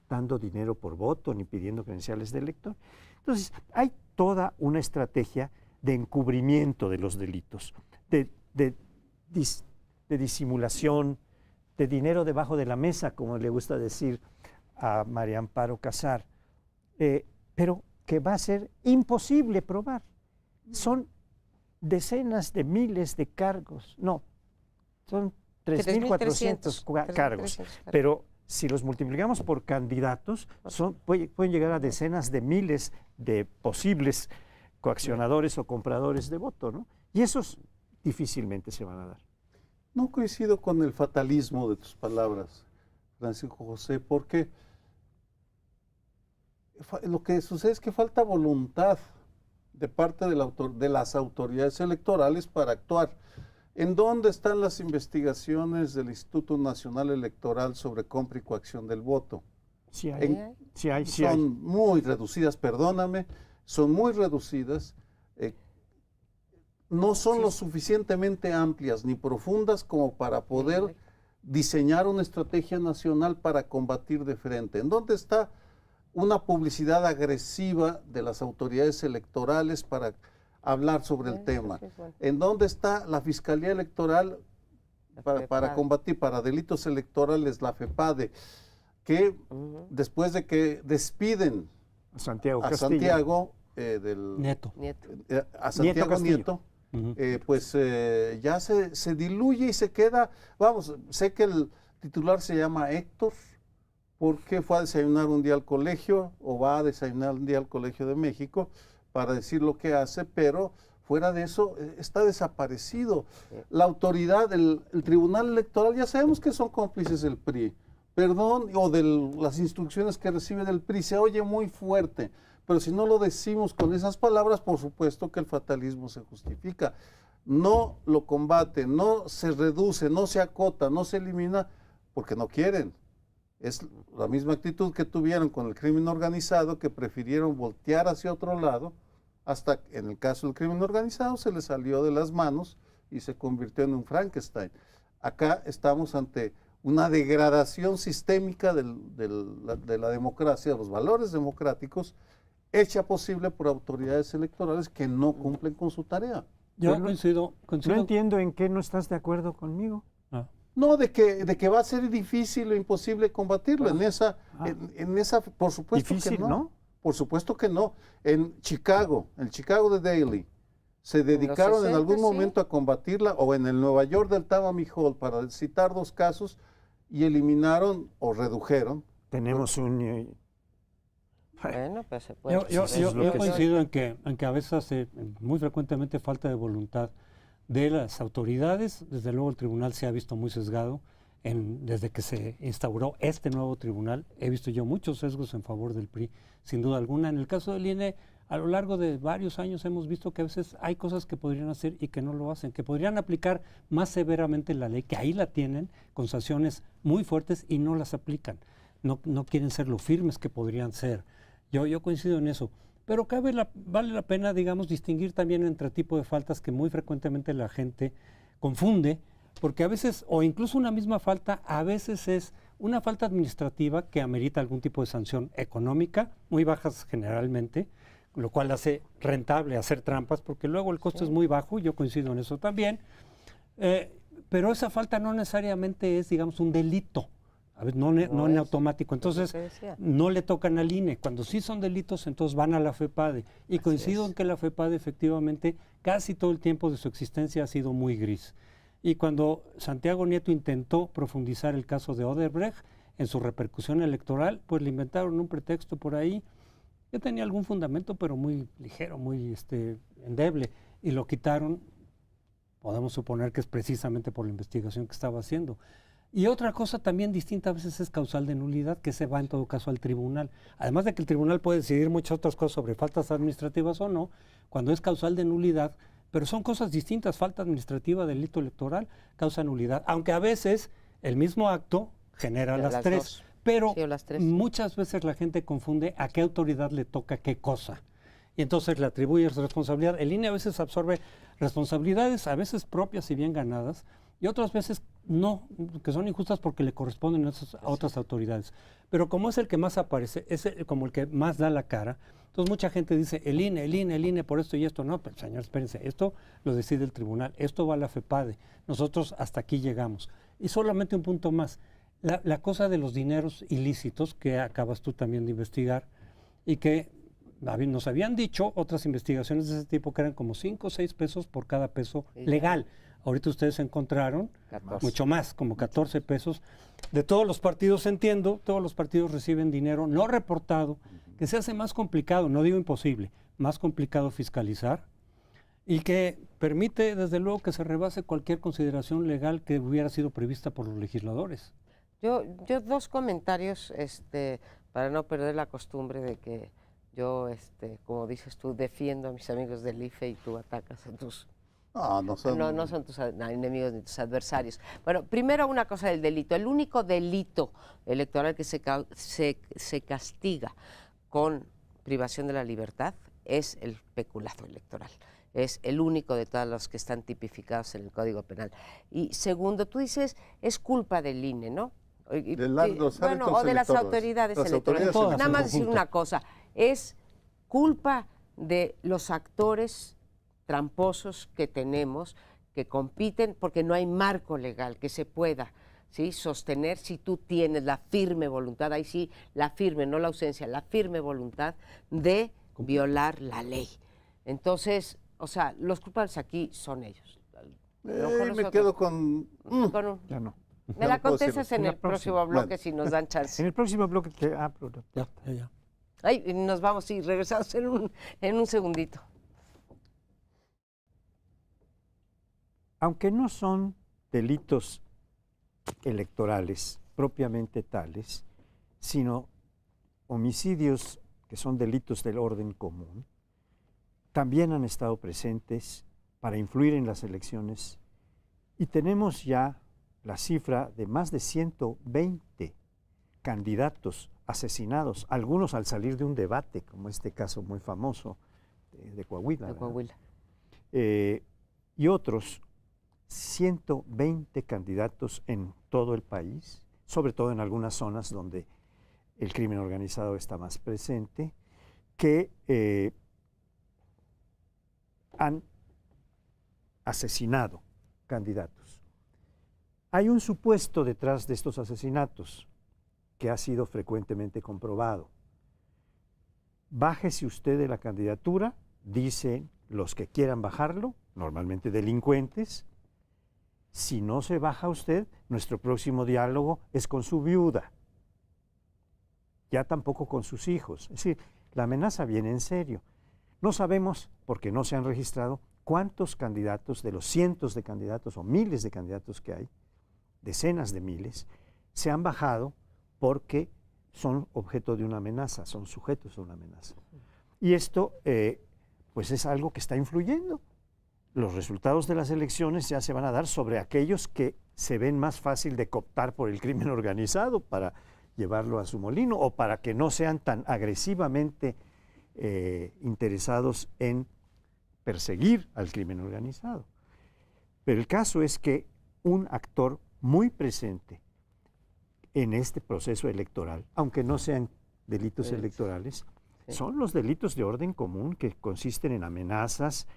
Speaker 4: dando dinero por voto ni pidiendo credenciales de elector. Entonces hay toda una estrategia de encubrimiento de los delitos, de disimulación, de dinero debajo de la mesa, como le gusta decir a María Amparo Casar, pero que va a ser imposible probar. Son decenas de miles de cargos, no, son 3.400 cargos, pero si los multiplicamos por candidatos, pueden llegar a decenas de miles de posibles coaccionadores o compradores de voto, ¿no? Y esos difícilmente se van a dar.
Speaker 1: No coincido con el fatalismo de tus palabras, Francisco José, porque lo que sucede es que falta voluntad de parte de las autoridades electorales para actuar. ¿En dónde están las investigaciones del Instituto Nacional Electoral sobre compra y coacción del voto?
Speaker 4: Sí hay.
Speaker 1: Son muy reducidas, perdóname, son muy reducidas. No son lo suficientemente amplias ni profundas como para poder diseñar una estrategia nacional para combatir de frente. ¿En dónde está una publicidad agresiva de las autoridades electorales para hablar sobre el tema.
Speaker 2: Sí, bueno.
Speaker 1: ¿En dónde está la Fiscalía Electoral para
Speaker 2: FEPADE.
Speaker 1: combatir, para delitos electorales, la FEPADE, que después de que despiden
Speaker 4: Santiago
Speaker 1: a
Speaker 4: Castillo.
Speaker 1: Santiago,
Speaker 3: Nieto.
Speaker 2: Nieto.
Speaker 1: a Santiago
Speaker 4: Castillo.
Speaker 1: Nieto,
Speaker 3: Ujú.
Speaker 1: pues ya se diluye y se queda, vamos, sé que el titular se llama Héctor, porque fue a desayunar un día al colegio, o va a desayunar un día al Colegio de México, para decir lo que hace, pero fuera de eso está desaparecido. La autoridad, el Tribunal Electoral, ya sabemos que son cómplices del PRI, perdón, o de las instrucciones que recibe del PRI, se oye muy fuerte, pero si no lo decimos con esas palabras, por supuesto que el fatalismo se justifica. No lo combate, no se reduce, no se acota, no se elimina, porque no quieren. Es la misma actitud que tuvieron con el crimen organizado, que prefirieron voltear hacia otro lado, hasta que en el caso del crimen organizado se les salió de las manos y se convirtió en un Frankenstein. Acá estamos ante una degradación sistémica de la democracia, de los valores democráticos, hecha posible por autoridades electorales que no cumplen con su tarea.
Speaker 3: Yo
Speaker 4: Yo
Speaker 3: coincido.
Speaker 4: No entiendo en qué no estás de acuerdo conmigo.
Speaker 3: Ah.
Speaker 1: No, de que va a ser difícil o imposible combatirlo. En esa, por supuesto
Speaker 4: Difícil,
Speaker 1: que no.
Speaker 4: ¿no?
Speaker 1: Por supuesto que no. En Chicago The Daily, se dedicaron en
Speaker 2: 60,
Speaker 1: algún
Speaker 2: sí.
Speaker 1: momento a combatirla, o en el Nueva York del Tammany Hall, para citar dos casos, y eliminaron o redujeron.
Speaker 4: Tenemos un...
Speaker 2: Bueno, pues se puede.
Speaker 3: Yo
Speaker 4: Eso es lo que
Speaker 3: coincido en que a veces hace muy frecuentemente falta de voluntad de las autoridades. Desde luego el tribunal se ha visto muy sesgado desde que se instauró este nuevo tribunal. He visto yo muchos sesgos en favor del PRI, sin duda alguna. En el caso del INE, a lo largo de varios años hemos visto que a veces hay cosas que podrían hacer y que no lo hacen, que podrían aplicar más severamente la ley, que ahí la tienen, con sanciones muy fuertes, y no las aplican. No quieren ser lo firmes que podrían ser. Yo coincido en eso. Pero vale la pena, digamos, distinguir también entre tipo de faltas que muy frecuentemente la gente confunde, porque a veces, o incluso una misma falta, a veces es una falta administrativa que amerita algún tipo de sanción económica, muy bajas generalmente, lo cual hace rentable hacer trampas, porque luego el costo es muy bajo, yo coincido en eso también, pero esa falta no necesariamente es, digamos, un delito. A ver, no en
Speaker 2: es.
Speaker 3: automático. Entonces,
Speaker 2: te decía.
Speaker 3: no le tocan al INE. Cuando sí son delitos, entonces van a la FEPADE. Y coincido en que la FEPADE efectivamente casi todo el tiempo de su existencia ha sido muy gris. Y cuando Santiago Nieto intentó profundizar el caso de Odebrecht en su repercusión electoral, pues le inventaron un pretexto por ahí que tenía algún fundamento, pero muy ligero, muy endeble. Y lo quitaron, podemos suponer que es precisamente por la investigación que estaba haciendo. Y otra cosa también distinta a veces es causal de nulidad, que se va en todo caso al tribunal. Además de que el tribunal puede decidir muchas otras cosas sobre faltas administrativas o no, cuando es causal de nulidad, pero son cosas distintas, falta administrativa, delito electoral, causa nulidad. Aunque a veces el mismo acto genera las tres,
Speaker 2: dos.
Speaker 3: pero
Speaker 2: Sí, o las tres.
Speaker 3: muchas veces la gente confunde a qué autoridad le toca qué cosa. Y entonces le atribuye responsabilidad. El INE a veces absorbe responsabilidades, a veces propias y bien ganadas, y otras veces no, que son injustas porque le corresponden a otras autoridades. Pero como es el que más aparece, es como el que más da la cara, entonces mucha gente dice, el INE por esto y esto. No, pero señor, espérense, esto lo decide el tribunal, esto va a la FEPADE, nosotros hasta aquí llegamos. Y solamente un punto más, la cosa de los dineros ilícitos que acabas tú también de investigar y que nos habían dicho otras investigaciones de ese tipo que eran como 5 o 6 pesos por cada peso legal. Ahorita ustedes encontraron
Speaker 2: 14.
Speaker 3: mucho más, como 14 pesos. De todos los partidos entiendo, todos los partidos reciben dinero no reportado, que se hace más complicado, no digo imposible, más complicado fiscalizar y que permite desde luego que se rebase cualquier consideración legal que hubiera sido prevista por los legisladores.
Speaker 2: Yo dos comentarios para no perder la costumbre de que yo, como dices tú, defiendo a mis amigos del IFE y tú atacas a tus...
Speaker 1: No
Speaker 2: son tus enemigos ni tus adversarios. Bueno, primero una cosa del delito. El único delito electoral que se castiga con privación de la libertad es el peculado electoral. Es el único de todos los que están tipificados en el Código Penal. Y segundo, tú dices, es culpa del INE, ¿no?
Speaker 1: Los
Speaker 2: bueno,
Speaker 1: árbitros
Speaker 2: o de las
Speaker 1: electorales.
Speaker 2: autoridades
Speaker 1: Las
Speaker 2: electorales.
Speaker 1: autoridades
Speaker 2: Nada más
Speaker 3: en
Speaker 2: decir
Speaker 3: conjunto.
Speaker 2: una cosa, es culpa de los actores tramposos que tenemos, que compiten, porque no hay marco legal que se pueda, ¿sí?, sostener si tú tienes la firme voluntad, ahí sí, la firme, no la ausencia, la firme voluntad de violar la ley. Entonces, o sea, los culpables aquí son ellos. No con
Speaker 1: Me
Speaker 2: nosotros.
Speaker 1: quedo con...
Speaker 2: Con un-
Speaker 4: Ya no.
Speaker 2: me la
Speaker 1: no puedo
Speaker 2: contestas
Speaker 1: decirlo.
Speaker 2: en
Speaker 4: En la
Speaker 2: el próximo
Speaker 4: próxima.
Speaker 2: bloque si nos dan chance.
Speaker 4: En el próximo bloque
Speaker 3: Ya.
Speaker 2: Ay, y nos vamos, sí, regresamos en un segundito.
Speaker 4: Aunque no son delitos electorales propiamente tales, sino homicidios que son delitos del orden común, también han estado presentes para influir en las elecciones y tenemos ya la cifra de más de 120 candidatos asesinados, algunos al salir de un debate, como este caso muy famoso de Coahuila.
Speaker 2: De
Speaker 4: ¿verdad?
Speaker 2: Coahuila.
Speaker 4: Y otros 120 candidatos en todo el país, sobre todo en algunas zonas donde el crimen organizado está más presente, que han asesinado candidatos. Hay un supuesto detrás de estos asesinatos que ha sido frecuentemente comprobado. Bájese usted de la candidatura, dicen los que quieran bajarlo, normalmente delincuentes. Si no se baja usted, nuestro próximo diálogo es con su viuda, ya tampoco con sus hijos. Es decir, la amenaza viene en serio. No sabemos, porque no se han registrado, cuántos candidatos, de los cientos de candidatos o miles de candidatos que hay, decenas de miles, se han bajado porque son objeto de una amenaza, son sujetos a una amenaza. Y esto, pues es algo que está influyendo. Los resultados de las elecciones ya se van a dar sobre aquellos que se ven más fácil de cooptar por el crimen organizado para llevarlo a su molino o para que no sean tan agresivamente interesados en perseguir al crimen organizado. Pero el caso es que un actor muy presente en este proceso electoral, aunque no sean delitos electorales, son los delitos de orden común que consisten en amenazas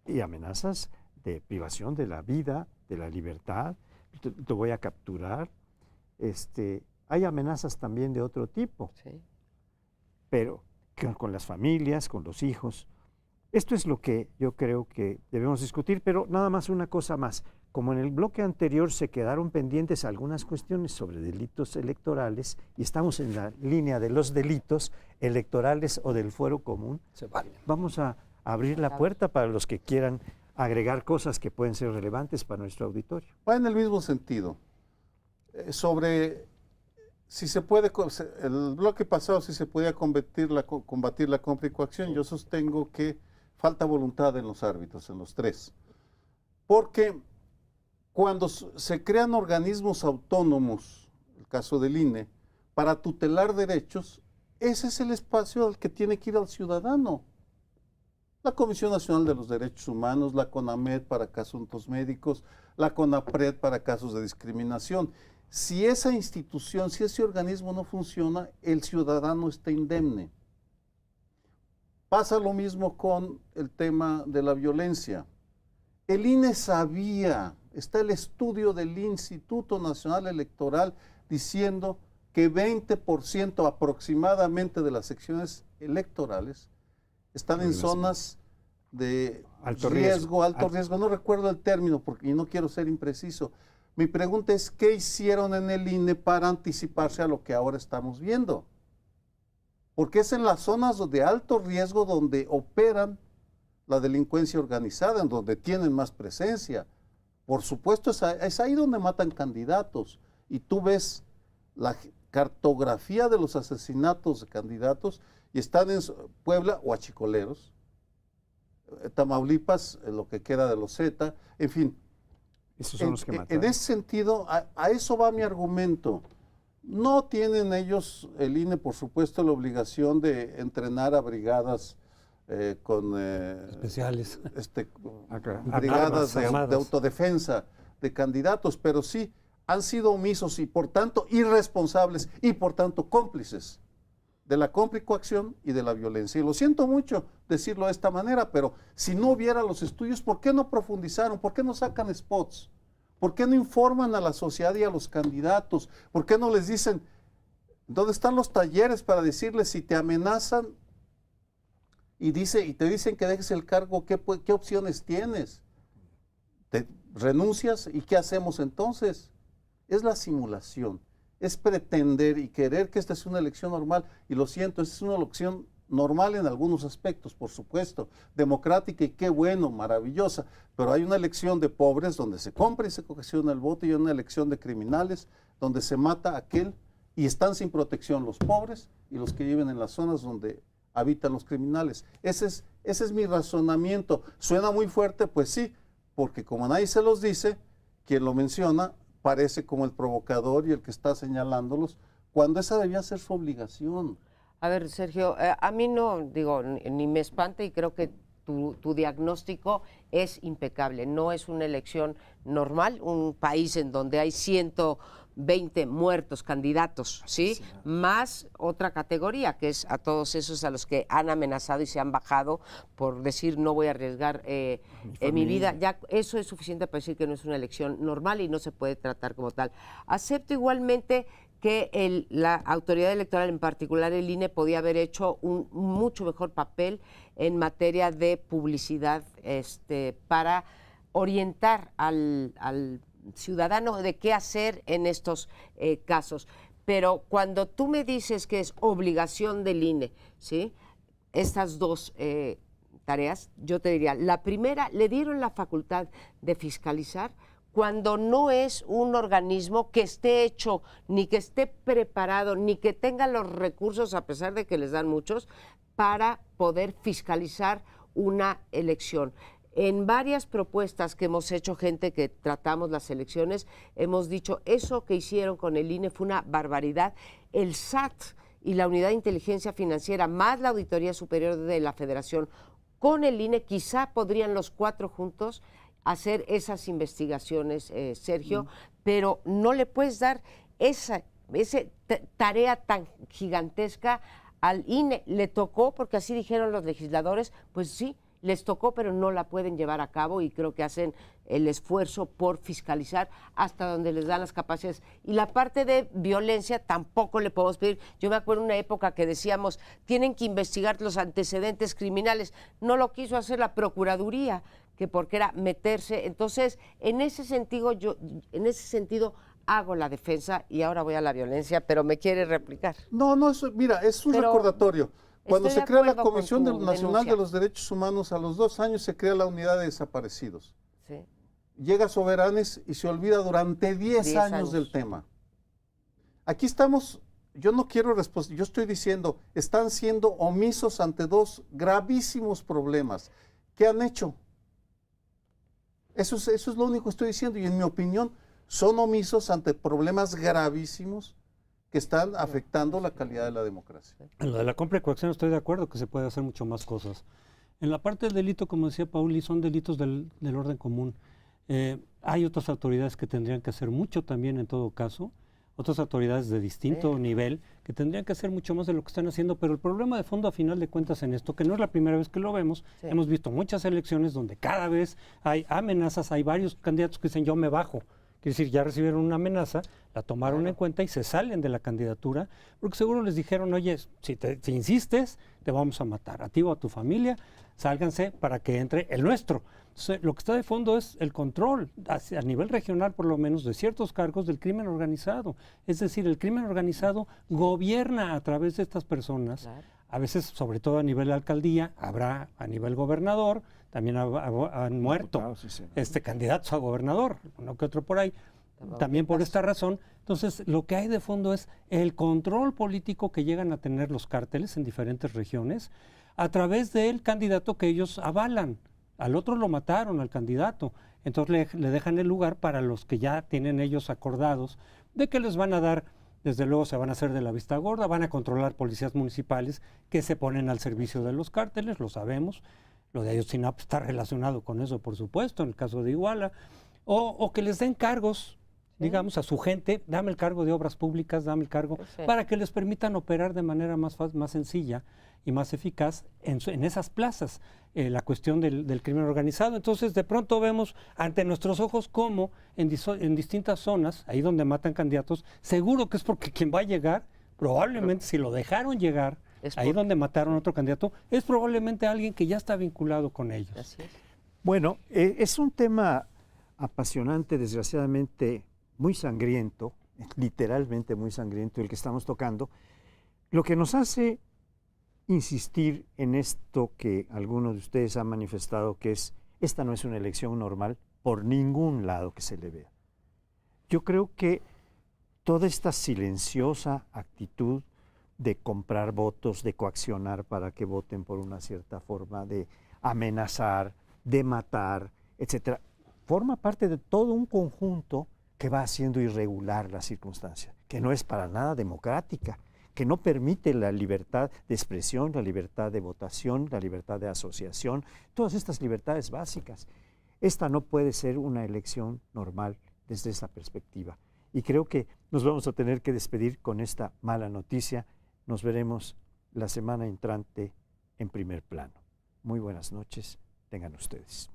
Speaker 4: y amenazas de privación de la vida, de la libertad, te voy a capturar. Hay amenazas también de otro tipo,
Speaker 2: Sí.
Speaker 4: pero con las familias, con los hijos. Esto es lo que yo creo que debemos discutir, pero nada más una cosa más. Como en el bloque anterior se quedaron pendientes algunas cuestiones sobre delitos electorales y estamos en la línea de los delitos electorales o del fuero común, vamos a abrir la puerta para los que quieran agregar cosas que pueden ser relevantes para nuestro auditorio.
Speaker 1: Va en el mismo sentido. Sobre si se puede, el bloque pasado, si se podía combatir la compra y coacción, yo sostengo que falta voluntad en los árbitros, en los tres. Porque cuando se crean organismos autónomos, el caso del INE, para tutelar derechos, ese es el espacio al que tiene que ir al ciudadano. La Comisión Nacional de los Derechos Humanos, la CONAMED para asuntos médicos, la CONAPRED para casos de discriminación. Si esa institución, si ese organismo no funciona, el ciudadano está indemne. Pasa lo mismo con el tema de la violencia. El INE sabía, está el estudio del Instituto Nacional Electoral diciendo que 20% aproximadamente de las secciones electorales están en zonas de alto riesgo, no recuerdo el término y no quiero ser impreciso. Mi pregunta es, ¿qué hicieron en el INE para anticiparse a lo que ahora estamos viendo? Porque es en las zonas de alto riesgo donde operan la delincuencia organizada, en donde tienen más presencia. Por supuesto, es ahí donde matan candidatos. Y tú ves la cartografía de los asesinatos de candidatos y están en Puebla o Achicoleros, Tamaulipas, lo que queda de los Zeta, en fin.
Speaker 4: Esos son los que mataron.
Speaker 1: En ese sentido, a eso va mi argumento. No tienen ellos, el INE, por supuesto, la obligación de entrenar a brigadas con
Speaker 3: especiales.
Speaker 1: brigadas de
Speaker 3: armadas.
Speaker 1: autodefensa de candidatos, pero sí han sido omisos y por tanto irresponsables y por tanto cómplices de la coacción y de la violencia. Y lo siento mucho decirlo de esta manera, pero si no hubiera los estudios, ¿por qué no profundizaron? ¿Por qué no sacan spots? ¿Por qué no informan a la sociedad y a los candidatos? ¿Por qué no les dicen, dónde están los talleres para decirles si te amenazan y te dicen que dejes el cargo, qué opciones tienes? ¿Te renuncias? ¿Y qué hacemos entonces? Es la simulación, es pretender y querer que esta es una elección normal, y lo siento, esta es una elección normal en algunos aspectos, por supuesto, democrática y qué bueno, maravillosa, pero hay una elección de pobres donde se compra y se coacciona el voto, y hay una elección de criminales donde se mata a aquel y están sin protección los pobres y los que viven en las zonas donde habitan los criminales. Ese es mi razonamiento. ¿Suena muy fuerte? Pues sí, porque como nadie se los dice, quien lo menciona parece como el provocador y el que está señalándolos, cuando esa debía ser su obligación.
Speaker 2: A ver, Sergio, a mí no, digo, ni me espanta, y creo que tu diagnóstico es impecable. No es una elección normal, un país en donde hay 120 muertos candidatos, ¿sí? Sí. Más otra categoría, que es a todos esos a los que han amenazado y se han bajado por decir no voy a arriesgar mi vida. Ya eso es suficiente para decir que no es una elección normal y no se puede tratar como tal. Acepto igualmente que la autoridad electoral, en particular el INE, podía haber hecho un mucho mejor papel en materia de publicidad para orientar al ciudadano de qué hacer en estos casos. Pero cuando tú me dices que es obligación del INE, ¿sí?, estas dos tareas, yo te diría, la primera, le dieron la facultad de fiscalizar cuando no es un organismo que esté hecho, ni que esté preparado, ni que tenga los recursos, a pesar de que les dan muchos, para poder fiscalizar una elección. En varias propuestas que hemos hecho, gente que tratamos las elecciones, hemos dicho, eso que hicieron con el INE fue una barbaridad. El SAT y la Unidad de Inteligencia Financiera, más la Auditoría Superior de la Federación, con el INE, quizá podrían los cuatro juntos hacer esas investigaciones, Sergio, pero no le puedes dar esa tarea tan gigantesca al INE. Le tocó, porque así dijeron los legisladores, pues sí, les tocó, pero no la pueden llevar a cabo, y creo que hacen el esfuerzo por fiscalizar hasta donde les dan las capacidades. Y la parte de violencia tampoco le podemos pedir. Yo me acuerdo una época que decíamos, tienen que investigar los antecedentes criminales. No lo quiso hacer la Procuraduría, que porque era meterse. Entonces, en ese sentido, hago la defensa, y ahora voy a la violencia, pero me quiere replicar.
Speaker 1: No, mira, es un recordatorio. Cuando se crea la Comisión Nacional de los Derechos Humanos, a los 2 años se crea la Unidad de Desaparecidos. Sí. Llega Soberanes y se olvida durante 10 años del tema. Aquí estamos, yo no quiero responder, yo estoy diciendo, están siendo omisos ante 2 gravísimos problemas. ¿Qué han hecho? Eso es lo único que estoy diciendo, y en mi opinión son omisos ante problemas gravísimos que están afectando la calidad de la democracia.
Speaker 3: En lo de la compra y coacción estoy de acuerdo que se puede hacer mucho más cosas. En la parte del delito, como decía Pauli, son delitos del orden común. Hay otras autoridades que tendrían que hacer mucho también en todo caso, otras autoridades de distinto nivel que tendrían que hacer mucho más de lo que están haciendo, pero el problema de fondo a final de cuentas en esto, que no es la primera vez que lo vemos, hemos visto muchas elecciones donde cada vez hay amenazas, hay varios candidatos que dicen yo me bajo. Quiere decir, ya recibieron una amenaza, la tomaron en cuenta y se salen de la candidatura, porque seguro les dijeron, oye, si insistes, te vamos a matar, a ti o a tu familia, sálganse para que entre el nuestro. Entonces, lo que está de fondo es el control, a nivel regional por lo menos, de ciertos cargos del crimen organizado. Es decir, el crimen organizado gobierna a través de estas personas, a veces, sobre todo a nivel de alcaldía, habrá a nivel gobernador, también han muerto candidatos a gobernador, uno que otro por ahí, también por esta razón. Entonces, lo que hay de fondo es el control político que llegan a tener los cárteles en diferentes regiones a través del candidato que ellos avalan. Al otro lo mataron, al candidato. Entonces le dejan el lugar para los que ya tienen ellos acordados de que les van a dar, desde luego se van a hacer de la vista gorda, van a controlar policías municipales que se ponen al servicio de los cárteles, lo sabemos. Lo de Ayotzinapa está relacionado con eso, por supuesto, en el caso de Iguala, o que les den cargos digamos, a su gente, dame el cargo de obras públicas, dame el cargo,
Speaker 2: Sí.
Speaker 3: para que les permitan operar de manera más sencilla y más eficaz en esas plazas, la cuestión del crimen organizado. Entonces, de pronto vemos ante nuestros ojos cómo en distintas zonas, ahí donde matan candidatos, seguro que es porque quien va a llegar, probablemente si lo dejaron llegar,
Speaker 2: Es
Speaker 3: ahí
Speaker 2: por-
Speaker 3: donde mataron a otro candidato, es probablemente alguien que ya está vinculado con ellos.
Speaker 2: Así es.
Speaker 4: Bueno, es un tema apasionante, desgraciadamente muy sangriento, literalmente muy sangriento el que estamos tocando, lo que nos hace insistir en esto que algunos de ustedes han manifestado, que es, esta no es una elección normal por ningún lado que se le vea. Yo creo que toda esta silenciosa actitud de comprar votos, de coaccionar para que voten por una cierta forma, de amenazar, de matar, etcétera, forma parte de todo un conjunto que va haciendo irregular la circunstancia, que no es para nada democrática, que no permite la libertad de expresión, la libertad de votación, la libertad de asociación, todas estas libertades básicas. Esta no puede ser una elección normal desde esta perspectiva. Y creo que nos vamos a tener que despedir con esta mala noticia. Nos veremos la semana entrante en Primer Plano. Muy buenas noches, tengan ustedes.